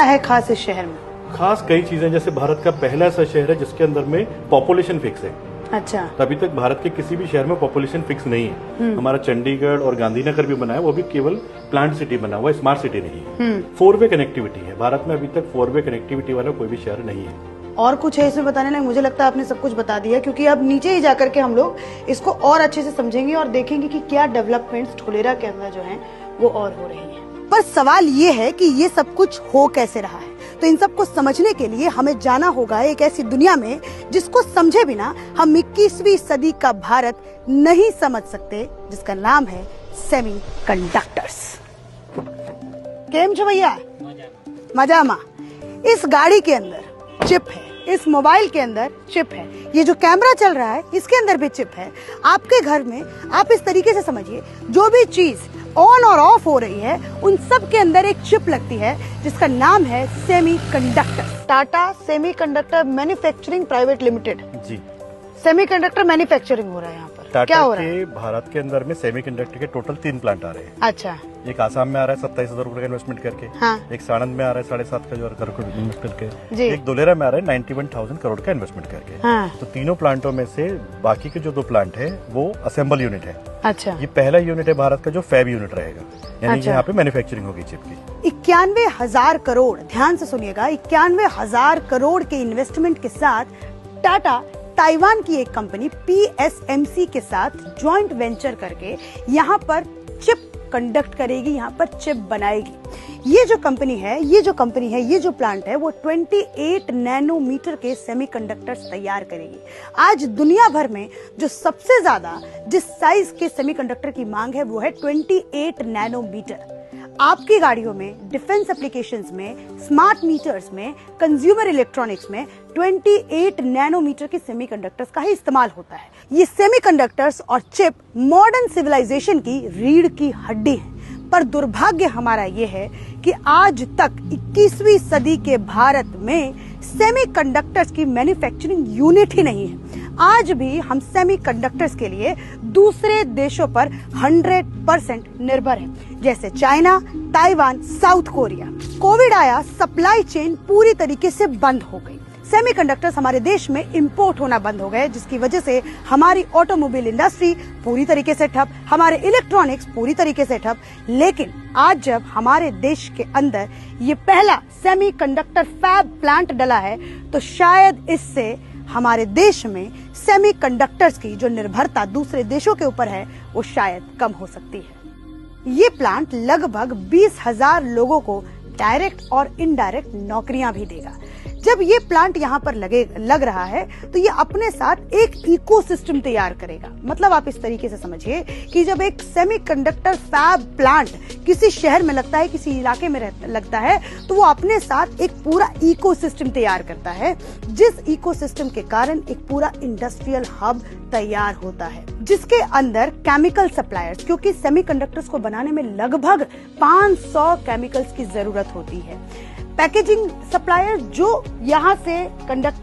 है खास इस शहर में? खास कई चीजें, जैसे भारत का पहला ऐसा शहर है जिसके अंदर में पॉपुलेशन फिक्स है। अच्छा। तो अभी तक भारत के किसी भी शहर में पॉपुलेशन फिक्स नहीं है। हमारा चंडीगढ़ और गांधीनगर भी बना है, वो भी केवल प्लांट सिटी बना हुआ है, स्मार्ट सिटी नहीं है। 4-वे कनेक्टिविटी है, भारत में अभी तक 4-वे कनेक्टिविटी वाला कोई भी शहर नहीं है। और कुछ है इसमें बताने लायक? मुझे लगता है आपने सब कुछ बता दिया, क्योंकि अब नीचे ही जाकर के हम लोग इसको और अच्छे से समझेंगे और देखेंगे कि क्या डेवलपमेंट्स ढोलेरा के अंदर जो है वो और हो रही है। पर सवाल ये है कि ये सब कुछ हो कैसे रहा है? तो इन सब को समझने के लिए हमें जाना होगा एक ऐसी दुनिया में जिसको समझे बिना हम 21वीं सदी का भारत नहीं समझ सकते, जिसका नाम है सेमीकंडक्टर्स। केम छो भैया? मजामा। इस गाड़ी के अंदर चिप है, इस मोबाइल के अंदर चिप है, ये जो कैमरा चल रहा है इसके अंदर भी चिप है। आपके घर में आप इस तरीके से समझिए, जो भी चीज ऑन और ऑफ हो रही है उन सब के अंदर एक चिप लगती है जिसका नाम है semiconductor. Tata Semiconductor Manufacturing Private Limited ji, semiconductor manufacturing हो रहा है यहाँ पर। क्या हो रहा है? भारत के अंदर में सेमीकंडक्टर के टोटल 3 प्लांट आ रहे हैं। अच्छा। एक आसाम में आ रहा है 27,000 रुपए का इन्वेस्टमेंट करके। हाँ। एक साणंद में आ रहा है 7.5 करोड़ इन्वेस्ट करके। एक धोलेरा में आ रहा है 91,000 करोड़ का इन्वेस्टमेंट करके। हाँ। तो तीनों प्लांटों में से बाकी के जो 2 प्लांट है वो असेंबल यूनिट है। अच्छा। ये पहला यूनिट है भारत का जो फैब यूनिट रहेगा, यानी अच्छा। यहाँ पे मैन्युफैक्चरिंग होगी चिप की। 91,000 करोड़, ध्यान से सुनिएगा, 91,000 करोड़ के इन्वेस्टमेंट के साथ टाटा ताइवान की एक कंपनी PSMC के साथ ज्वाइंट वेंचर करके यहाँ पर चिप कंडक्ट करेगी, यहाँ पर चिप बनाएगी। ये जो कंपनी है, ये जो प्लांट है वो 28 नैनोमीटर के सेमीकंडक्टर्स तैयार करेगी। आज दुनिया भर में जो सबसे ज्यादा जिस साइज के सेमीकंडक्टर की मांग है वो है 28 नैनोमीटर। आपकी गाड़ियों में, डिफेंस एप्लीकेशंस में, स्मार्ट मीटर्स में, कंज्यूमर इलेक्ट्रॉनिक्स में 28 नैनोमीटर के सेमीकंडक्टर्स का ही इस्तेमाल होता है। ये सेमीकंडक्टर्स और चिप मॉडर्न सिविलाइजेशन की रीढ़ की हड्डी है। पर दुर्भाग्य हमारा ये है कि आज तक 21वीं सदी के भारत में सेमीकंडक्टर्स की मैन्युफैक्चरिंग यूनिट ही नहीं है। आज भी हम सेमीकंडक्टर्स के लिए दूसरे देशों पर 100% निर्भर हैं, जैसे China, Taiwan, south Korea. Covid आया, सप्लाई चेन पूरी तरीके से बंद हो गई। सेमीकंडक्टर्स हमारे देश में इंपोर्ट होना बंद हो गए, जिसकी वजह से हमारी ऑटोमोबाइल इंडस्ट्री पूरी तरीके से ठप, हमारे इलेक्ट्रॉनिक्स पूरी तरीके से ठप। लेकिन आज जब हमारे देश के अंदर ये पहला सेमीकंडक्टर फैब प्लांट डला है, तो शायद इससे हमारे देश में सेमीकंडक्टर्स की जो निर्भरता दूसरे देशों के ऊपर है वो शायद कम हो सकती है। ये प्लांट लगभग 20,000 लोगों को डायरेक्ट और इनडायरेक्ट नौकरियां भी देगा। जब ये प्लांट यहाँ पर लग रहा है तो ये अपने साथ एक इकोसिस्टम तैयार करेगा। मतलब आप इस तरीके से समझिए कि जब एक सेमीकंडक्टर फैब प्लांट किसी शहर में लगता है, किसी इलाके में लगता है, तो वो अपने साथ एक पूरा इकोसिस्टम तैयार करता है, जिस इकोसिस्टम के कारण एक पूरा इंडस्ट्रियल हब तैयार होता है, जिसके अंदर केमिकल सप्लायर्स, क्योंकि सेमीकंडक्टर्स को बनाने में लगभग 500 केमिकल्स की जरूरत होती है। पैकेजिंग सप्लायर जो यहाँ से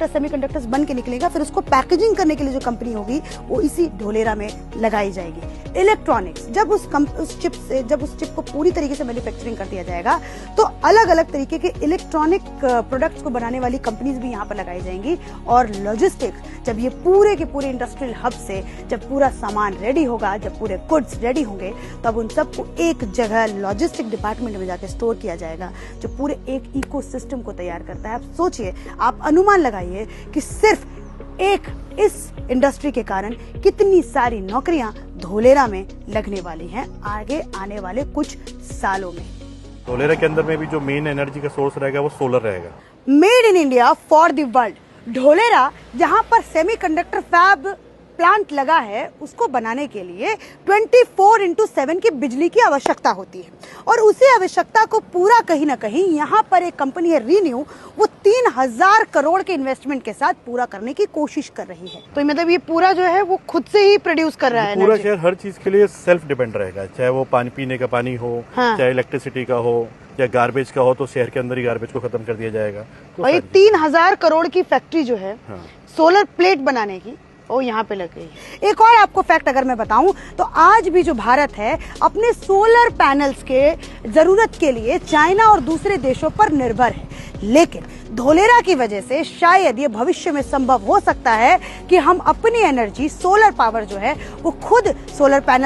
सेमीकंडक्टर्स बन के निकलेगा, फिर उसको पैकेजिंग करने के लिए जो कंपनी होगी वो इसी ढोलेरा में लगाई जाएगी। इलेक्ट्रॉनिक्स, जब उस चिप को पूरी तरीके से मैन्युफैक्चरिंग कर दिया जाएगा तो अलग अलग तरीके के इलेक्ट्रॉनिक प्रोडक्ट्स को बनाने वाली कंपनीज भी यहाँ पर लगाई जाएंगी। और लॉजिस्टिक्स, जब ये पूरे के पूरे इंडस्ट्रियल हब से जब पूरा सामान रेडी होगा, जब पूरे गुड्स रेडी होंगे, तब उन सबको एक जगह लॉजिस्टिक डिपार्टमेंट में जाकर स्टोर किया जाएगा, जो पूरे एक इकोसिस्टम को तैयार करता है। आप सोचिए, आप अनुमान लगाइए कि सिर्फ एक इस इंडस्ट्री के कारण कितनी सारी नौकरियां धोलेरा में लगने वाली हैं आगे आने वाले कुछ सालों में। धोलेरा के अंदर में भी जो मेन एनर्जी का सोर्स रहेगा वो सोलर रहेगा। Made in India for the world. Dholera जहां पर सेमीकंडक्टर फैब प्लांट लगा है, उसको बनाने के लिए 24/7 की बिजली की आवश्यकता होती है, और उसी आवश्यकता को पूरा कहीं ना कहीं यहाँ पर एक कंपनी है रीन्यू, वो 3,000 करोड़ के इन्वेस्टमेंट के साथ पूरा करने की कोशिश कर रही है। तो मतलब ये पूरा जो है वो खुद से ही प्रोड्यूस कर रहा है। पूरा शहर हर चीज के लिए सेल्फ डिपेंड रहेगा, चाहे वो पानी पीने का पानी हो, हाँ। चाहे इलेक्ट्रिसिटी का हो, या गार्बेज का हो, तो शहर के अंदर ही गार्बेज को खत्म कर दिया जाएगा। और ये 3,000 करोड़ की फैक्ट्री जो है, हाँ। सोलर प्लेट बनाने की, ओ यहाँ पे लग गई। एक और आपको फैक्ट अगर मैं बताऊं तो आज भी जो भारत है अपने सोलर पैनल्स के जरूरत के लिए चाइना और दूसरे देशों पर निर्भर है, लेकिन धोलेरा की वजह से शायद ये भविष्य में संभव हो सकता है कि हम अपनी एनर्जी सोलर पावर जो है वो खुद सोलर पैनल